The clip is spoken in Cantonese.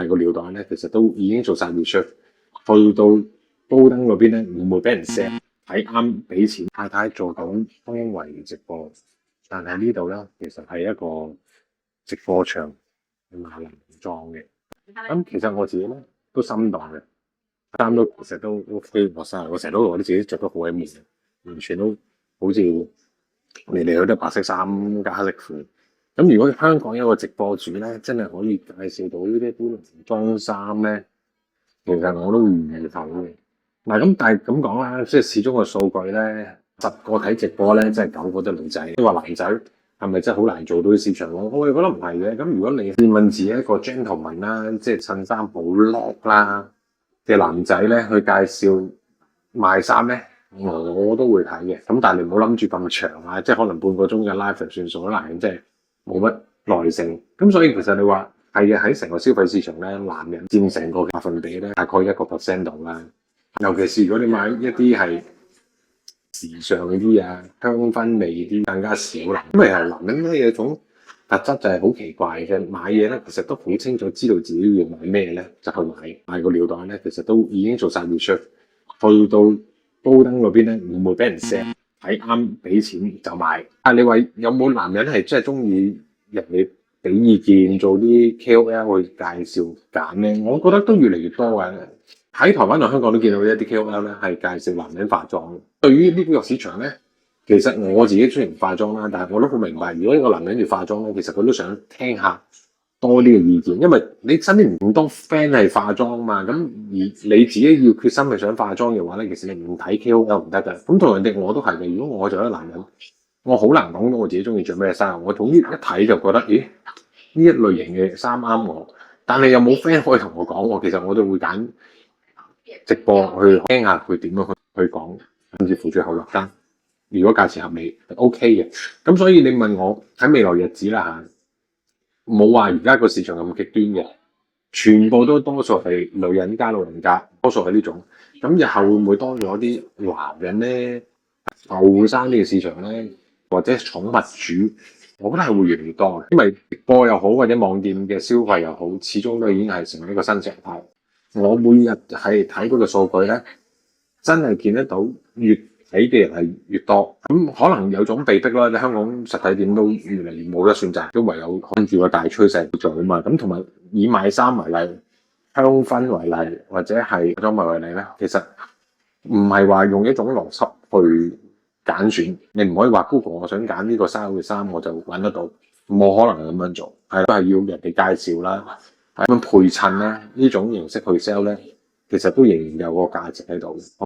買個尿袋咧，其實都已經做晒 research，去到高登嗰邊咧唔會俾人 sell， 睇啱俾錢。太太做緊多維直播，但係呢度咧其實係一個直播場，賣男裝嘅。咁其實我自己咧都心動嘅，衫都其實都 OK，我成日都覺得自己着得好鬼面，完全都好似嚟嚟去都白色衫加黑色褲。咁如果香港有個直播主咧，真係可以介紹到呢啲男裝衫咧，其實我都會預頭嘅。嗱咁，但係咁講啦，即係始終個數據咧，10個睇直播咧，真係9個都女仔。你話男仔係咪真係好難做到啲市場？我哋覺得唔係嘅。咁如果你問自己一個 gentleman 啦，即係襯衫好叻啦嘅男仔咧，去介紹賣衫咧，我都會睇嘅。咁但係你唔好諗住咁長啊，即係可能半個鐘嘅 live 就算數啦，即係冇乜耐性。咁所以其實你話係嘅，喺成個消費市場咧，男人佔成個百分比咧，大概1% 度啦。尤其是如果你買一啲係時尚啲啊、香薰味啲，更加少啦。咁其實男人咧有種特質就係好奇怪嘅，買嘢咧其實都好清楚知道自己要買咩咧，就去買個尿袋咧，其實都已經做晒 research， 去到高登嗰邊咧唔會俾人 sell， 睇啱俾錢就買。但係你話有冇男人係真係中意人哋俾意見做啲 KOL 去介紹揀咧？我覺得都越嚟越多嘅。喺台灣同香港都見到一啲 KOL 咧係介紹男人化妝。對於呢個市場咧，其實我自己雖然唔化妝啦，但係我都好明白，如果一個男人要化妝咧，其實佢都想聽下多啲嘅意見，因為你身邊唔多 friend 係化妝嘛，咁而你自己要決心係想化妝嘅話咧，其實你唔睇 KOL 唔得㗎。咁同人哋我都係嘅，如果我做一個男人，我好難講到我自己中意着咩衫，我總之一睇就覺得，咦呢一類型嘅衫啱我，但係又冇 friend 可以同我講喎，其實我都會揀直播去聽下佢點樣去講，甚至乎最後落單。如果價錢合理係 OK 嘅，咁所以你問我喺未來日子啦嚇，冇話而家個市場咁極端嘅，全部都多數係女人加老人家，多數係呢種。咁日後會唔會多咗啲男人咧？後生呢個市場咧，或者寵物主，我覺得係會越嚟越多嘅，因為直播又好或者網店嘅消費又好，始終都已經係成為一個新常態。我每日係睇嗰個數據咧，真係見得到越睇嘅人係越多。咁可能有種被逼啦，你香港實體店都越嚟越冇得選擇，都唯有跟住個大趨勢去做啊嘛。咁同埋以買衫為例，香薰為例，或者係化妝品為例咧，其實唔係話用一種邏輯去揀選。你唔可以話 Google 我想揀呢個衫嘅衫我就揾得到，冇可能咁樣做。係都係要人哋介紹啦。咁樣配襯咧，呢種形式去 sell 咧，其實都仍然有個價值喺度。